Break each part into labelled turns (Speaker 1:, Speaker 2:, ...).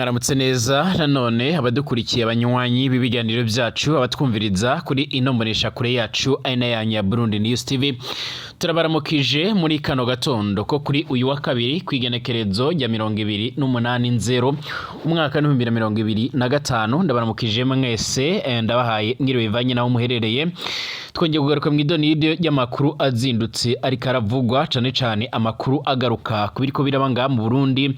Speaker 1: mwaramutse neza nanone abadukurikiye abanywanyi b'ibiganiro byacu abatwumviriza kuri ino mbonesha kure yacu aina yanyu ya Burundi News TV turabaramukije muri kano gatondo ko kuri uyu wa kabiri kwigenekerezo rya 28/0 umwaka 2025 ndabaramukije mwese ndabahaye ngiriwe bivanye naho muherereye twongeye kugaruka mu idonido y'amakuru azindutse ariko aravugwa cane amakuru agaruka kubiriko birabanga mu Burundi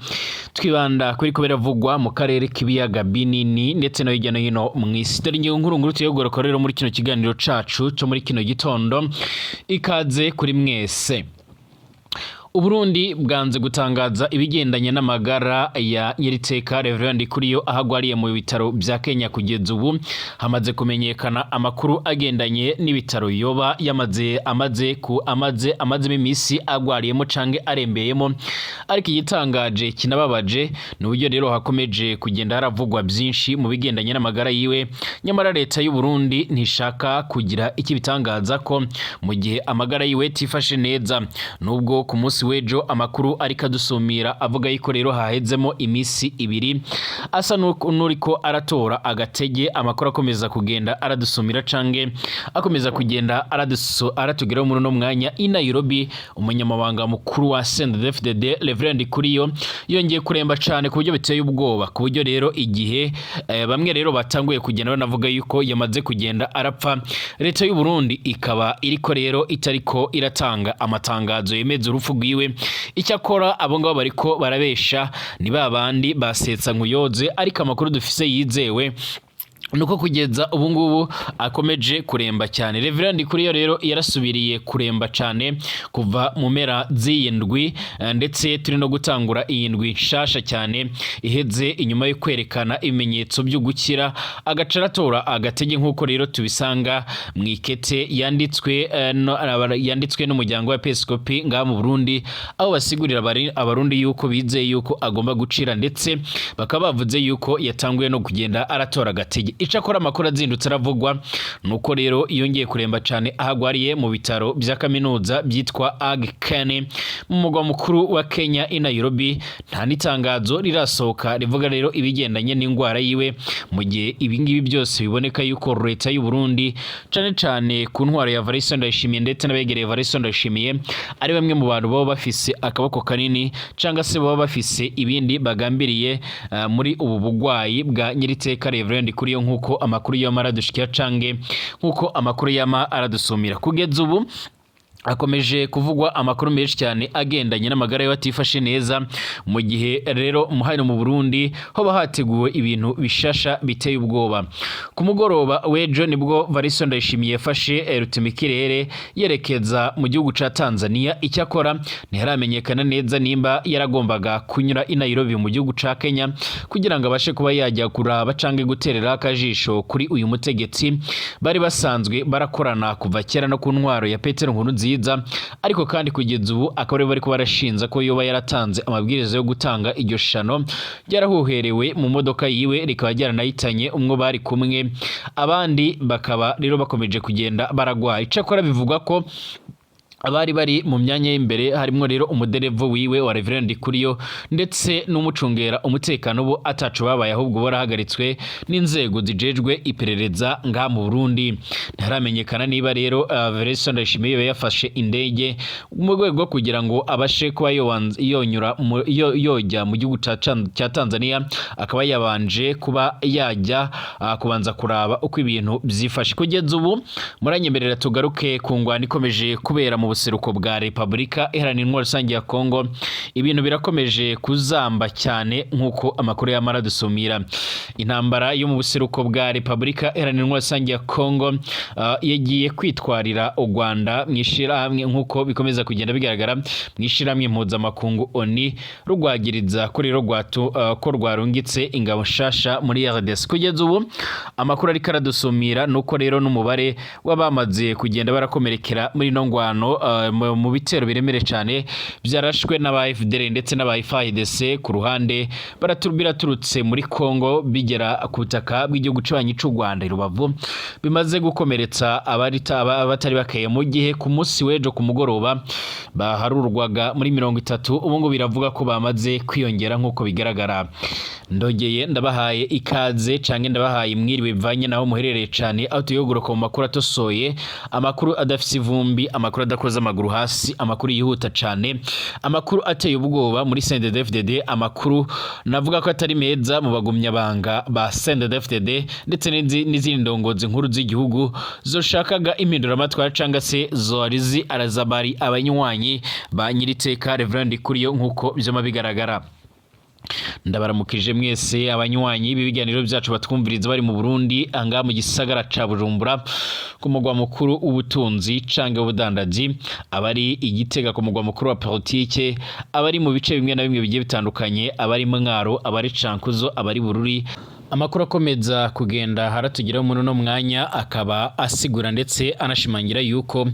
Speaker 1: twibanda kuriko biravugwa mu karere k'ibiyaga binini ndetse no hirya no hino mw'isi dore inkuru tuyogoroka rero muri kino kiganiro cacu cyo muri kino gitondo ikaze kuri mwese. Uburundi bwanze gutangaza ibigendanye n'amagara ya nyiriteka Reverend Ndikuriyo ahagwariye mu bitaro bya Kenya kugeza ubu hamaze kumenyekana amakuru agendanye n'ibitaro yoba amaze imisi agwariyemo canke arembeyemo ariko igitangaje kinababaje n'uburyo rero hakomeje kugenda haravugwa byinshi mu bigendanye n'amagara yiwe nyamara leta y'u Burundi ntishaka kugira iki bitangaza ko mu gihe amagara yiwe tifashe neza nubwo ku munsi wejo amakuru ariko adusumira avuga yuko rero hahezemo imisi ibiri asa nuriko aratora agatege amakuru akomeza kugenda aradusumira cange akomeza kugenda aratugeraho muri no mwanya i Nairobi umunyamabanga mukuru wa CNDD-FDD Reverend Ndikuriyo yongeye kuremba cane ku buryo biteye ubwoba ku buryo rero igihe bamwe rero batanguye kugenda banavuga yuko yamaze kugenda arapfa leta y'u Burundi ikaba iriko rero itariko iratanga amatangazo yemeza urupfu rwiwe icyakora abo ngabo bariko barabesha ni babandi basetsa nkuyoze ariko amakuru dufise yizewe nuko kugeza ubu ngubu akomeje kuremba cyane. Reverend Ndikuriyo rero yarasubiriye kuremba cyane kuva mu mera z'iyindwi ndetse turi no gutangura iyindwi shasha cyane iheze inyuma yo kwerekana ibimenyetso byo gukira agacaratora agatege nkuko rero tubisanga mu ikete yanditswe n'umuryango wa Episkopi nga mu Burundi aho basigurira abarundi yuko bizeye yuko agomba gucira ndetse bakaba bavuze yuko yatanguye no kugenda aratora agatege. Icyakora amakuru azindutse aravugwa nuko rero yongeye kuremba cyane ahagwariye mu bitaro bya kaminuza byitwa Aga Khan mu mugwa mukuru wa Kenya i Nairobi nta nitangazo rirasohoka rivuga rero ibigendanye n'ingwara yiwe mu gihe ibingibi byose biboneka yuko leta y'u Burundi cane ku ntwaro ya Variso Ndayishimiye ndetse n'abegereye Variso Ndayishimiye ari bamwe mu bantu baba bafise akaboko kanini canga se baba bafise ibindi bagambiriye muri ubu bugwayi bwa nyiriteka Reverend Ndikuriyo nkuko amakuru yama aradushikiye cange nkuko amakuru yama aradusumira kugeza ubu akomeje kuvugwa amakuru menshi cyane agendanye n'amagara y'abatifashe neza mu gihe rero muhano mu Burundi ho bahateguwe ibintu bishasha biteye ubwoba ku mugoroba wejo nibwo Variso Ndayishimiye yafashe rutemikirere yerekeza mu gihugu ca Tanzania icyakora ntiharamenyekana neza nimba yaragombaga kunyura i Nairobi mu gihugu ca Kenya kugira ngo abashe kuba yajya kuraba cange guterera akajisho kuri uyu mutegetsi bari basanzwe barakorana kuva kera no ku ntwaro ya Petero Nkurunziza ariko kandi kugeza ubu akaba bari ko barashinza ko yoba yaratanze amabwiriza yo gutanga iryo shano ryarahuherewe mu modoka yiwe rikaba ryaranayitanye umwe bari kumwe abandi bakaba rero bakomeje kugenda baragwaye. Icyakora bivugwa ko abari bari mu myanya y'imbere harimo rero umuderevo wiwe wa Reverend Ndikuriyo ndetse n'umucungera umutekano bo atacu babaye ahubwo barahagaritswe n'inzego zijejwe iperereza nga mu Burundi. Ntaramenyekana niba rero Variso Ndayishimiye yafashe indege mu rwego kugira ngo abashe kuba yojya mu gihugu cya Tanzania akaba yabanje kuba yajya kubanza kuraba uko ibintu byifashe. Kugeza ubu muranyemerera tugaruke ku ngwani ikomeje kubera mu buseruko bwa Republika Iharanira Intwaro Rusange ya Kongo ibintu birakomeje kuzamba cyane nkuko amakuru yamara dusumira. Intambara yo mu buseruko bwa Republika Iharanira Intwaro Rusange ya Kongo yagiye kwitwarira u Rwanda mwishirahamwe nkuko bikomeza kugenda bigaragara mwishirahamwe mpuzamakungu ONU rugwagiriza kuri rero ko rwarungitse ingabo shasha muri RDC. Kugeza ubu amakuru ariko aradusumira nuko rero n'umubare w'abamaze kugenda barakomerekera muri no ngwano mu bitero biremere cyane byarashwe n'aba FDL ndetse n'aba FARDC ku ruhande biraturutse muri Kongo bigera ku butaka bw'igihugu cy'abanyi cy'u Rwanda Rubavu bimaze gukomeretsa abatari bakeye mu gihe ku munsi w'ejo ku mugoroba baharurwaga muri 30 ubu ngo biravuga ko bamaze kwiyongera nk'uko bigaragara. Ndogeye ndabahaye ikaze canke ndabahaye mwiriwe bivanye naho muherereye cyane aho tuyogoroka mu makuru atosoye, amakuru adafise ivumbi, amakuru adakoza amaguru hasi, amakuru yihuta cyane, amakuru ateye ubwoba muri CNDD-FDD, amakuru navuga ko atari meza mu bagumyabanga ba CNDD-FDD ndetse n'izindi ndongozi nkuru z'igihugu zoshakaga impindura amatwara canga se zorizi arazabari abanywanyi ba nyiriteka Reverend Ndikuriyo nk'uko byoma bigaragara. Ndabaramukije mwese abanywanyi b'ibiganiro byacu batwumviriza bari mu Burundi anga mu gisagara ca Bujumbura ku mugwa mukuru ubutunzi cange ubudandaji, abari Igitega ku mugwa mukuru wa politike, abari mu bice bimwe na bimwe bigiye bitandukanye, abari Mwaro, abari Cankuzo, abari Bururi. Amakuru akomeza kugenda haratugiraho muri no mwanya akaba asigura ndetse anashimangira yuko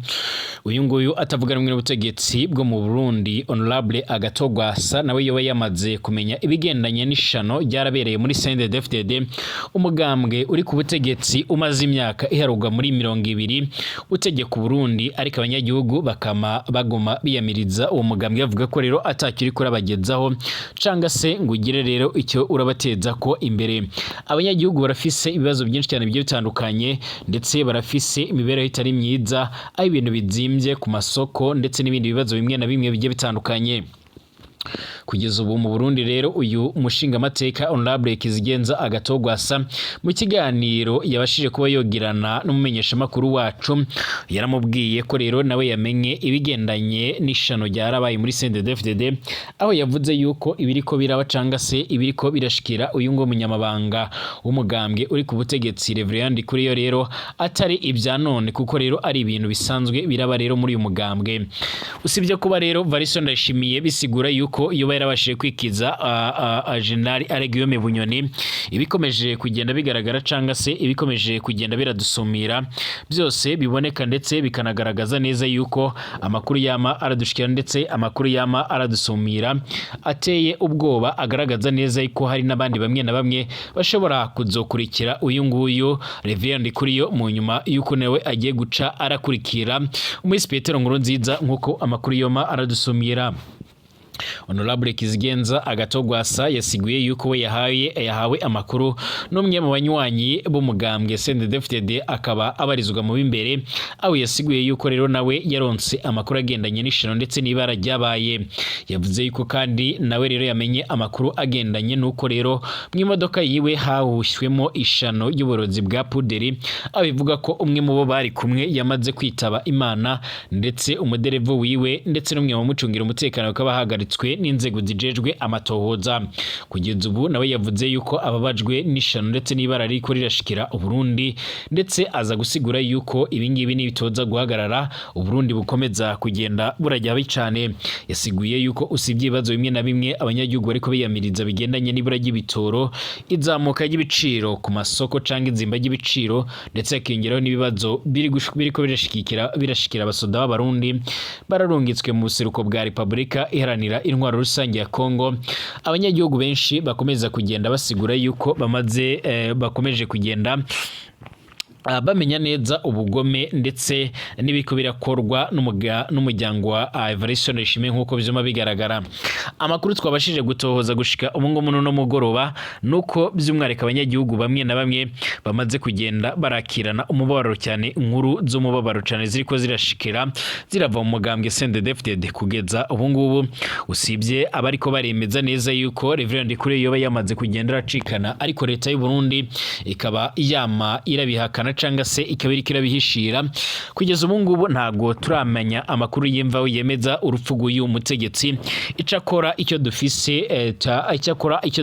Speaker 1: uyu nguyu atavuga rumwe n'ubutegetsi bwo mu Burundi Honorable Agatogwasa nawe yoba yamaze kumenya ibigendanye n'ishano ryarabereye muri CNDD-FDD, umugambwe uri ku butegetsi umaze imyaka iharugwa muri 20 utegeka Burundi, ariko abanyagihugu bakama bagoma biyamiriza uwo mugambwe yavuga ko rero atakiri kuri abagezaho canga se ngugire rero icyo urabateza ko imbere. Abanyagihugu barafise ibibazo byinshi cyane bigiye bitandukanye ndetse barafise imibereho itari myiza, aho ibintu bizimvye ku masoko ndetse n'ibindi bibazo bimwe na bimwe bigiye bitandukanye. Kugeza ubu mu Burundi rero uyu mushinga amateka Honorable Kizigenza Agatogwasa mu kiganiro yabashije kuba yogirana n'umumenyesha makuru wacu yaramubwiye ko rero nawe yamenye ibigendanye n'ishano ryarabaye muri CNDD-FDD, aho yavuze yuko ibiriko biraba canga se ibiriko birashikira uyu ngo munyamabanga w'umugambwe uri ku butegetsi Reverend Ndikuriyo rero atari ibya none kuko rero ari ibintu bisanzwe biraba rero muri uyu mugambwe. Usibye kuba rero Variso Ndashimiye bisigura yuko iyo yarabashije kwikiza General Aregiyome Bunyoni, ibikomeje kugenda bigaragara canga se ibikomeje kugenda biradusumira byose biboneka ndetse bikanagaragaza neza yuko amakuru yama aradushikira ndetse amakuru yama aradusumira ateye ubwoba, agaragaza neza yuko hari nabandi bamwe na bamwe bashobora kuzokurikira uyu nguyu Reverend Ndikuriyo mu nyuma yuko nawe agiye guca arakurikira umwisi Petero Nkurunziza nk'uko amakuru yoma aradusumira. Honorable Kizigenza Agatogwasa yasiguye yuko we yahawe amakuru n'umwe mu banywanyi b'umugambwe CNDD-FDD akaba abarizwa mu bimbere, aho yasiguye yuko rero nawe yaronse amakuru agendanye n'ishano ndetse n'ibara ryabaye. Yavuze yuko kandi nawe rero yamenye amakuru agendanye nuko rero mu imodoka yiwe hahushywemo ishano y'uburozi bwa puderi, aho bivuga ko umwe mu bo bari kumwe yamaze kwitaba Imana ndetse umuderevo wiwe ndetse n'umwe mu mucungira umutekano bakaba hagaritse n'inzego zijejwe amatohoza. Kugeza ubu nawe yavuze yuko ababajwe n'ishano ndetse n'ibara riko rirashikira Uburundi, ndetse aza gusigura yuko ibingibi nibitoza guhagarara Uburundi bukomeza kugenda burajya bicane. Yasiguye yuko usibye ibibazo bimwe na bimwe abanyagihugu ariko biyamiriza bigendanye n'ibura ry'ibitoro, izamuka ry'ibiciro ku masoko canga izimba ry'ibiciro, ndetse akingeraho n'ibibazo biriko birashikira abasoda b'Abarundi bararungitswe mu buseruko bwa Republika iharanira intwaro rusange ya Kongo. Abanyagihugu benshi bakomeza kugenda basigura yuko bakomeje kugenda bamenya neza ubugome ndetse n'ibiko birakorwa n'umuryango wa Variso Ndashimiye nk'uko bizoma bigaragara. Amakuru twabashije gutohoza gushika umungo muno no mugoroba nuko by'umwareka abanyagihugu bamwe na bamwe bamaze kugenda barakirana umubabaro cyane, inkuru z'umubabaro cyane ziriko zirashikira zirava mu mugambwe CNDD-FDD. Kugeza ubu ngubu usibye abariko baremeza neza yuko Reverend Ndikuriyo yoba yamaze kugenda aracikana, ariko leta y'u Burundi ikaba yama irabihakana canga se ikabiri kirabihishira. Kugeza ubu ngubu ntago turamenya amakuru yemvaho yemeza urupfu rw'uyu mutegetsi. Icakora icyo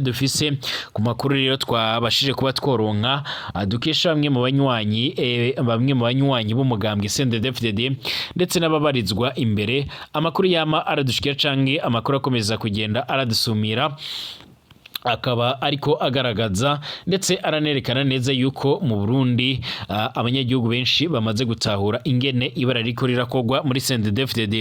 Speaker 1: dufise ku makuru rero twabashije kuba tworonka dukesha bamwe mu banywanyi b'umugambwe CNDD-FDD ndetse n'ababarizwa imbere, amakuru yama aradushikira canke amakuru akomeza kugenda aradusumira akaba ariko agaragaza ndetse aranerekana neza yuko mu Burundi abanyagihugu benshi bamaze gutahura ingene ibara riko rirakogwa muri CNDD-FDD.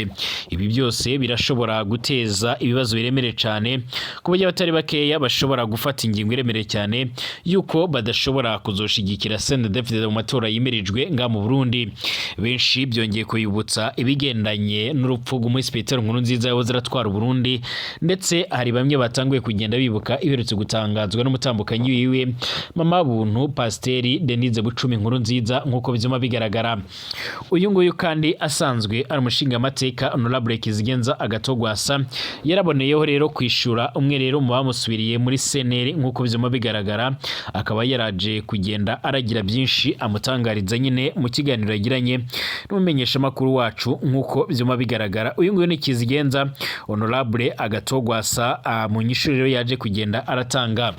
Speaker 1: Ibi byose birashobora guteza ibibazo biremere cyane ku buryo batari bakeya bashobora gufata ingingo iremere cyane yuko badashobora kuzoshigikira CNDD-FDD mu matora yimirijwe nga mu Burundi. Benshi byongeye kuyibutsa ibigendanye n'urupfu rw'umuspiteri Nkurunziza yahoze aratwara Burundi, ndetse hari bamwe batanguye kugenda bibuka iherutse gutangazwa n'umutambukanyi wiwe mama buntu Pasiteri Denise Bucumi Nkurunziza nk'uko bizima bigaragara. Uyu nguyu kandi asanzwe ari umushinga amateka Honorable Kizigenza Agatogwasa yaraboneyeho rero kwishura umwe rero mu bamusubiriye muri seneri nk'uko bizima bigaragara, akaba yaraje kugenda aragira byinshi amutangariza nyine mu kiganiro yagiranye n'umumenyesha makuru wacu nk'uko bizima bigaragara. Uyu nguyu ni Kizigenza Honorable Agatogwasa mu nyishuri rero yaje kugenda aratanga.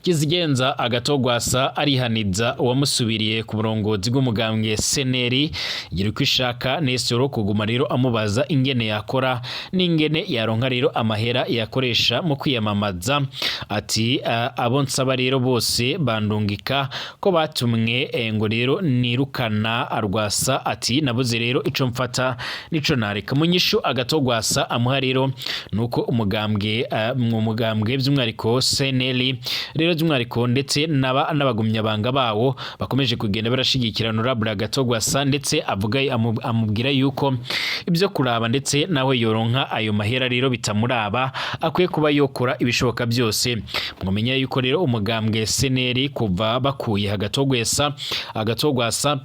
Speaker 1: Kizigenza Agatogwasa arihaniza uwamusubiriye ku burongozi bw'umugambwe seneri gira uko ishaka nesoro kuguma rero amubaza ingene yakora n'ingene yaronka rero amahera yakoresha mu kwiyamamaza. Ati abo nsaba rero bose bandungika ko batumwe ngo rero nirukana arwasa. Ati nabuze rero ico mfata nico nareka. Munyishu Agatogwasa amuha rero nuko umugambwe mu mugambwe by'umwariko seneri rero by'umwariko ndetse n'abagumya banga bawo bakomeje kugenda barashigikira Honorable Agatogwasa, ndetse avuga amubwira yuko ibyo kuraba ndetse nawe yoronka ayo mahera rero bitamuraba, akwiye kuba yokora ibishoboka byose. Mwamenya yuko rero umugambwe seneri kuva bakuye Agatogwasa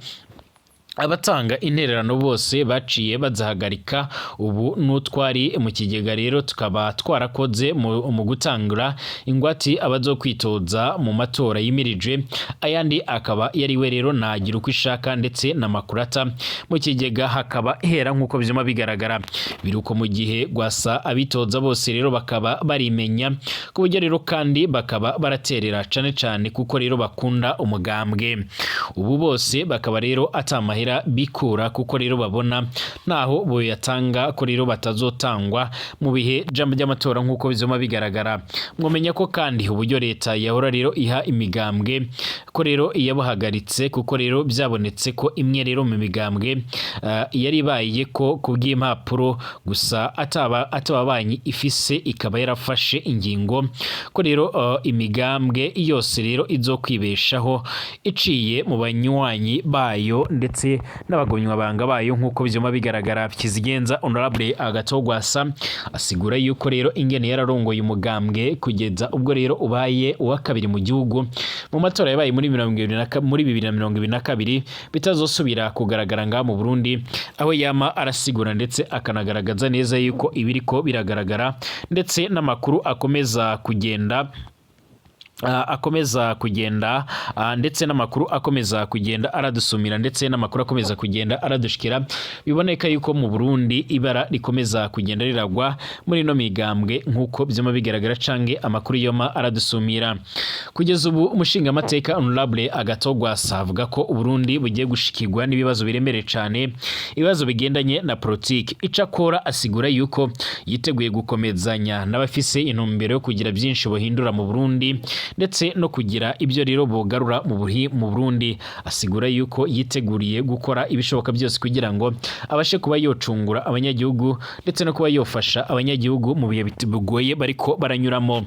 Speaker 1: abatanga intererano bose baciye bazahagarika. Ubu n'utwari mu kigega rero tukaba twarakoze mu gutangura ingwati abazokwitoza mu matora yimirije, ayandi akaba yariwe rero nagira uko ishaka ndetse na makurata mu kigega hakaba hera nk'uko bizima bigaragara. Biruko mu gihe Gwasa abitoza bose rero bakaba barimenya ku buryo rero kandi bakaba baraterera cane kuko rero bakunda umugambwe. Ubu bose bakaba rero atamahera bikura kuko rero babona naho boyatanga ko rero batazotangwa mu bihe by'amatora nk'uko bizoma bigaragara. Mwomenya ko kandi uburyo leta yahora rero iha imigambwe ko rero iyabahagaritse kuko rero byabonetse ko imwe rero mu migambwe yari bayiye ko kubw'impapuro gusa atababanyi ifise ikaba yarafashe ingingo ko rero imigambwe yose rero izokwibeshaho iciye mu banywanyi bayo ndetse n'abagonywa banga bayo nk'uko bizoma bigaragara. Kizigenza Honorable Agatogwasa asigura yuko rero ingene yararongoye umugambwe kugeza ubwo rero ubaye uwa kabiri mu gihugu mu matora yabaye muri 2022 bitazosubira kugaragara nga mu Burundi, aho yama arasigura ndetse akanagaragaza neza yuko ibiriko biragaragara ndetse n'amakuru akomeza kugenda ndetse n'amakuru akomeza kugenda aradusumira ndetse n'amakuru akomeza kugenda aradushikira. Biboneka yuko mu Burundi ibara rikomeza kugenda riragwa muri no migambwe nk'uko byama bigaragara cange amakuru yoma aradusumira. Kugeza ubu umushinga amateka Honorable Agatogwasa avuga ko Burundi bugiye gushikirwa n'ibibazo biremere cane, ibibazo bigendanye na politiki. Icakora asigura yuko yiteguye gukomezanya n'abafise intumbero yo kugira byinshi bohindura mu Burundi ndetse no kugira ibyo rero bogarura mu Burundi. Asigura yuko yiteguriye gukora ibishoboka byose kugira ngo abashe kuba yocungura abanyagihugu ndetse no kuba yofasha abanyagihugu mu bihe bigoye bariko baranyuramo.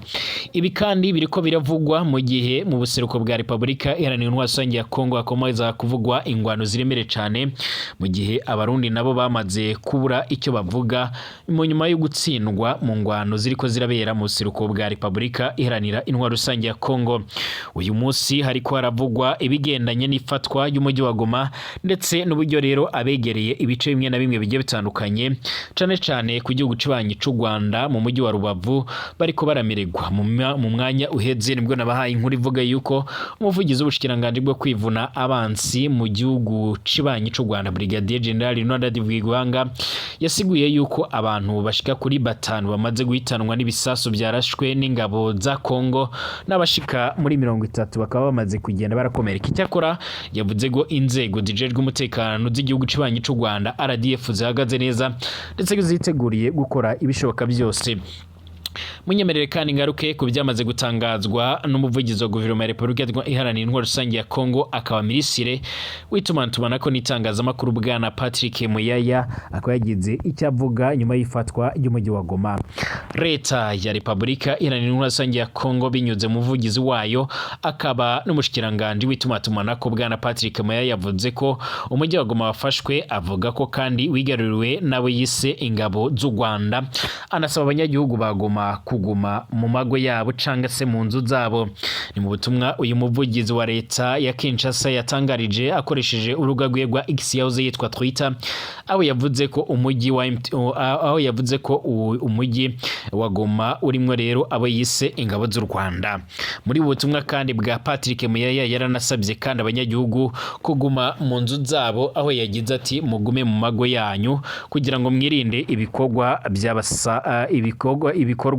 Speaker 1: Ibi kandi biriko biravugwa mu gihe mu buseruko bwa Republika Iharanira Intwaro Rusange ya Kongo hakomeza kuvugwa ingwano ziremere cyane, mu gihe abarundi nabo bamaze kubura icyo bavuga mu nyuma yo gutsindwa mu ngwano ziriko zirabera mu buseruko bwa Republika Iharanira Intwaro Rusange ya Kongo. Uyu munsi hariko haravugwa ibigendanye n'ifatwa y'umujyi wa Goma ndetse n'uburyo rero abegereye ibice bimwe na bimwe bigiye bitandukanye cane ku gihugu cibanyi c'u Rwanda mu mujyi wa Rubavu bariko baramererwa mu mwanya uheze. Nibwo nabahaye inkuru ivuga yuko umuvugizi w'ubushikiranganje bwo kwivuna abansi mu gihugu cibanyi c'u Rwanda Brigadier General Ronald Divigwanga yasiguye yuko abantu bashika kuri 5 bamaze guhitanwa n'ibisasu byarashwe n'ingabo za Kongo n'abashika muri 30 bakaba bamaze kugenda barakomereka. Icyakora yavuze ngo inzego zijejwe umutekano z'igihugu cibanyi c'u Rwanda RDF zihagaze neza ndetse ziteguriye gukora ibishoboka byose munyemerere kandi ngaruke ku byamaze gutangazwa n'umuvugizi wa guverinoma ya Repubulika Iharanira Intwaro Rusange ya Kongo akaba minisitiri w'itumanaho n'itangazamakuru bwana Patrick Muyaya akaba yagize icyo avuga nyuma y'ifatwa ry'umujyi wa Goma. Leta ya Repubulika Iharanira Intwaro Rusange ya Kongo binyuze mu muvugizi wayo akaba n'umushikiranganje w'itumanaho bwana Patrick Muyaya yavuze ko umujyi wa Goma wafashwe, avuga ko kandi wigaruriwe nabo yise ingabo z'u Rwanda, anasaba abanyagihugu ba Goma kuguma mu mago yabo canga se mu nzu zabo. Ni mu butumwa uyu muvugizi wa leta ya Kinshasa yatangarije akoresheje urubuga rwe rwa X yahoze yitwa Twitter, aho yavuze ko umujyi wa Goma urimo rero abo yise ingabo z'u Rwanda. Muri butumwa kandi bwa Patrick Muyaya yaranasabye kandi abanyagihugu kuguma mu nzu zabo, aho yagize ati mugume mu mago yanyu kugira ngo mwirinde ibikorwa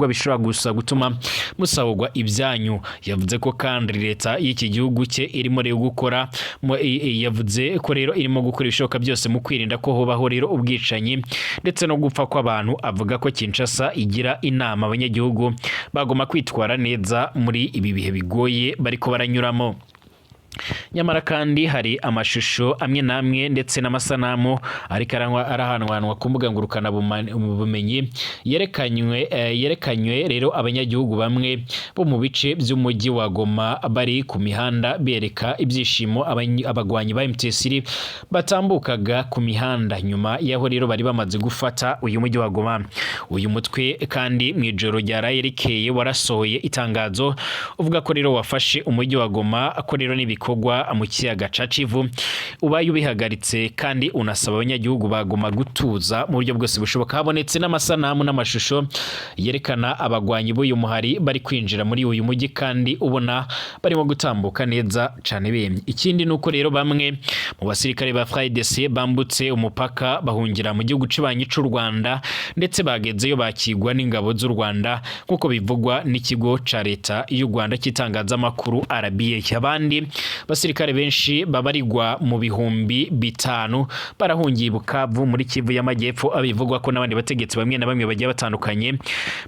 Speaker 1: bishobora gusa gutuma musahurwa ibyanyu. Yavuze ko kandi leta y'iki gihugu cye irimo rero gukora yavuze ko rero irimo gukora ibishoboka byose mu kwirinda ko hobaho rero ubwicanyi ndetse no gupfa kw'abantu. Avuga ko Kinshasa igira inama abanyagihugu bagomba kwitwara neza muri ibi bihe bigoye bariko baranyuramo. Nyamara kandi hari amashusho amwe namwe ndetse n'amasanamu ariko arahanwanwa ku mbuga ngurukana bumenyi yerekanywe rero abanyagihugu bamwe bo mu bice by'umujyi wa Goma bari ku mihanda bereka ibyishimo abagwanyi ba MTC batambukaga ku mihanda nyuma yaho rero bari bamaze gufata uyu mujyi wa Goma. Uyu mutwe kandi mu ijoro ryarayerekeye warasohoye itangazo uvuga ko rero wafashe umujyi wa Goma, ko rero bikorwa mu kiyaga ca Kivu ubaye ubihagaritse, kandi unasaba abanyagihugu bagoma gutuza mu buryo bwose bushoboka. Habonetse n'amasanamu n'amashusho yerekana abagwanyi b'uyu muhari bari kwinjira muri uyu mujyi kandi ubona barimo gutambuka neza cane bemye. Ikindi nuko rero bamwe mu basirikare ba FARDC bambutse umupaka bahungira mu gihugu cibanyi c'u Rwanda, ndetse bagezeyo bakigwa n'ingabo z'u Rwanda nkuko bivugwa n'ikigo ca leta y'u Rwanda kitangaza amakuru RBA. Abandi basirikare benshi babarirwa mu bihumbi 5 barahungiye Bukavu muri Kivu y'Amajyepfo, abivugwa ko n'abandi bategetsi bamwe na bamwe bagiye batandukanye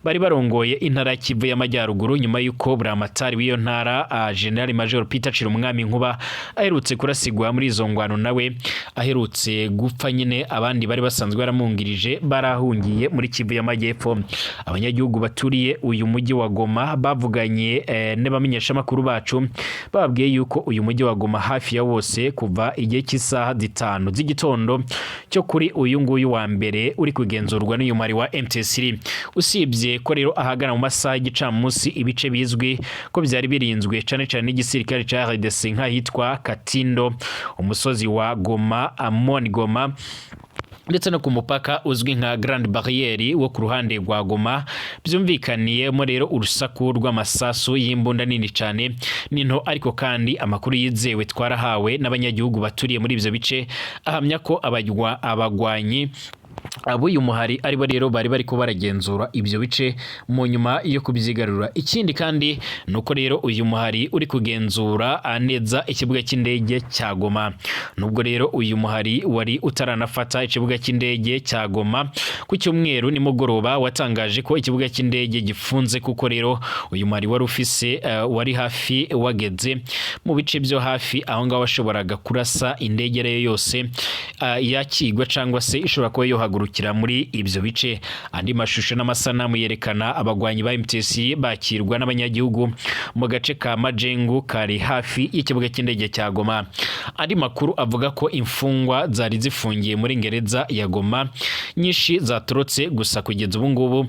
Speaker 1: bari barongoye intara Kivu y'Amajyaruguru nyuma yuko buramatari w'iyo ntara General Major Peter Chirumwami Nkuba aherutse kurasigwa muri izo ngwano, nawe aherutse gupfa nyine. Abandi bari basanzwe baramungirije barahungiye muri Kivu y'Amajyepfo. Abanyagihugu baturiye uyu mujyi wa Goma bavuganye n'abamenyesha makuru bacu babwiye yuko uyu mujyi wa Goma hafi ya wose kuva igihe cy'isaha 5 z'igitondo cyo kuri uyu nguyu wa mbere uri kugenzurwa n'uyu mari wa MTC. Usibye ko rero ahagana mu masaha y'igicamunsi ibice bizwi ko byari birinzwe cane cane n'igisirikare ca RDC nk'ahitwa Katindo, umusozi wa Goma, Amon Goma, ndetse no ku mupaka uzwi nka Grande Barriere wo ku ruhande rwa Goma, byumvikaniyemo rero urusaku rw'amasasu y'imbunda nini cyane ninto. Ariko kandi amakuru yizewe twarahawe n'abanyagihugu baturiye muri ivyo bice ahamya ko abagwanyi uyu muhari aribo rero bari ko baragenzura ibyo bice mu nyuma yo kubyigarura. Ikindi kandi nuko rero uyu muhari uri kugenzura neza ikibuga cy'indege cya Goma, nubwo rero uyu muhari wari utaranafata ikibuga cy'indege cya Goma ku cyumweru nimugoroba watangaje ko ikibuga cy'indege gifunze, kuko rero uyu muhari wari hafi wageze mu bice byo hafi aho ngaho washoboraga kurasa indege rero yose yakigwa cyangwa se ishobora kuba yohagurukira muri ibyo bice. Andi mashusho n'amasanamu yerekana abagwanyi ba MTC bakirwa n'abanyagihugu mu gace ka Majengu kari hafi y'ikibuga cy'indege cya Goma. Andi makuru avuga ko imfungwa zari zifungiye muri gereza ya Goma nyinshi zatorotse, gusa kugeza ubu ngubu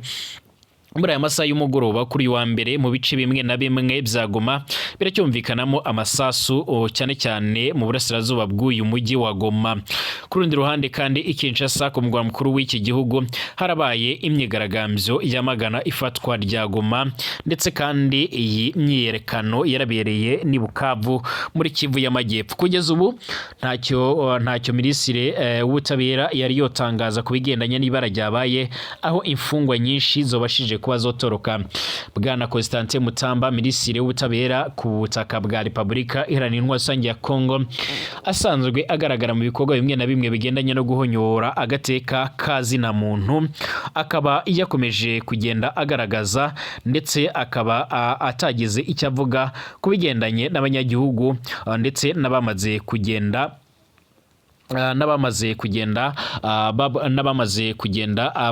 Speaker 1: muri aya masaha y'umugoroba kuri wa mbere mu bice bimwe na bimwe bya Goma biracyumvikanamo amasasu cyane cyane mu burasirazuba bw'uyu mujyi wa Goma. Ku rundi ruhande kandi Kinshasa ku mugwa mukuru w'iki gihugu harabaye imyigaragambyo yamagana ifatwa rya Goma, ndetse kandi iyi myiyerekano yarabereye ni Bukavu muri Kivu y'Amajyepfo. Kugeza ubu ntacyo minisitiri w'ubutabera yari yotangaza ku bigendanye n'ibara ryabaye, aho imfungwa nyinshi zobashije kuba zotoroka. Bwana Constantin Mutamba, minisitiri w'ubutabera ku butaka bwa Repubulika Iharanira Intwaro Rusange ya Kongo, asanzwe agaragara mu bikorwa bimwe na bimwe bigendanye no guhonyora agateka kazina muntu, akaba yakomeje kugenda agaragaza ndetse akaba atagize icyo avuga kubigendanye n'abanyagihugu ndetse n'abamaze kugenda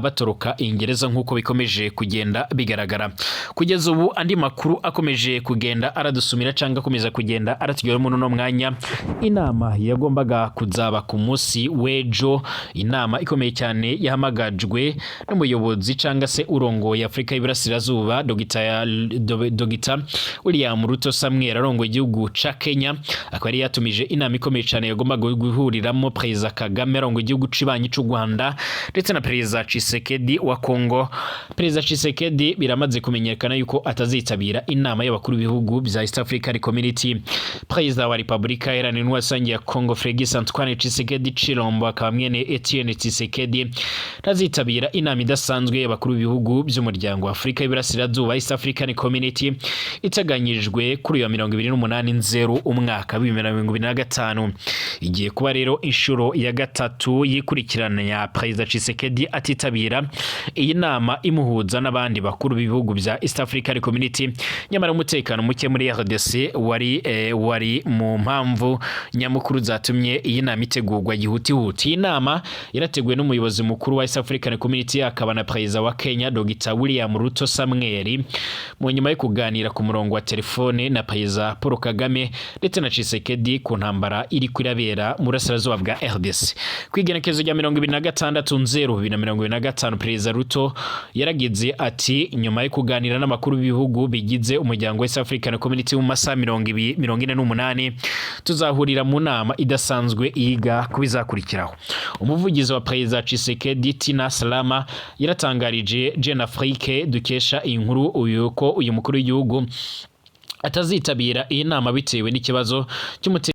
Speaker 1: batoroka ingereza nk'uko bikomeje kugenda bigaragara. Kugeza ubu andi makuru akomeje kugenda aradusumira cyangwa akomeza kugenda aratugera muri no mwanya, inama yagombaga kuzaba ku munsi w'ejo, inama ikomeye cyane yahamagajwe n'umuyobozi cyangwa se urongoye Afrika y'Iburasirazuba Dr. William Ruto Samuel arongoye igihugu ca Kenya, akaba yari yatumije inama ikomeye cyane yagombaga guhuriramo Perezida Kagame arongoye igihugu cibanyi cy'u Rwanda ndetse na Perezida Tshisekedi wa Kongo. Perezida Tshisekedi biramaze kumenyekana yuko atazitabira inama y'abakuru b'ibihugu bya East African Community. Perezida wa Repubulika Iharanira Intwaro Rusange ya Kongo Félix Antoine Tshisekedi Chilombo akaba mwene Etienne Tshisekedi tazitabira inama idasanzwe y'abakuru b'ibihugu by'umuryango wa Afrika y'Iburasirazuba East African Community iteganyijwe kuri 28/0 umwaka wa 2025. Igiye kuba rero inshuro ya gatatu yikurikirana ya Perezida Tshisekedi atitabira iyi nama imuhuza n'abandi bakuru b'ibihugu bya East African Community, nyamara umutekano muke muri RDC wari mu mpamvu nyamukuru zatumye iyi nama itegurwa yihuta. Iyi nama yarateguwe n'umuyobozi mukuru wa East African Community akaba na Perezida wa Kenya Dr. William Ruto Samuel, mu nyuma yo kuganira ku murongo wa telefone na Perezida Paul Kagame ndetse na Tshisekedi ku ntambara iri kwirabera mu burasirazuba bwa RDC. Kwigenekezo rya 26/0/2025 Perezida Ruto yaragize ati, nyuma yo kuganira n'amakuru b'ibihugu bigize umuryango wa East African Community mu masaha 48 tuzahurira mu nama idasanzwe yiga kubizakurikiraho. Umuvugizi wa Perezida Tshisekedi Tina Salama yaratangarije Jeune Afrique dukesha Inkuru uyu mukuru w'igihugu atazitabira iyi nama bitewe n'ikibazo cy'umutekano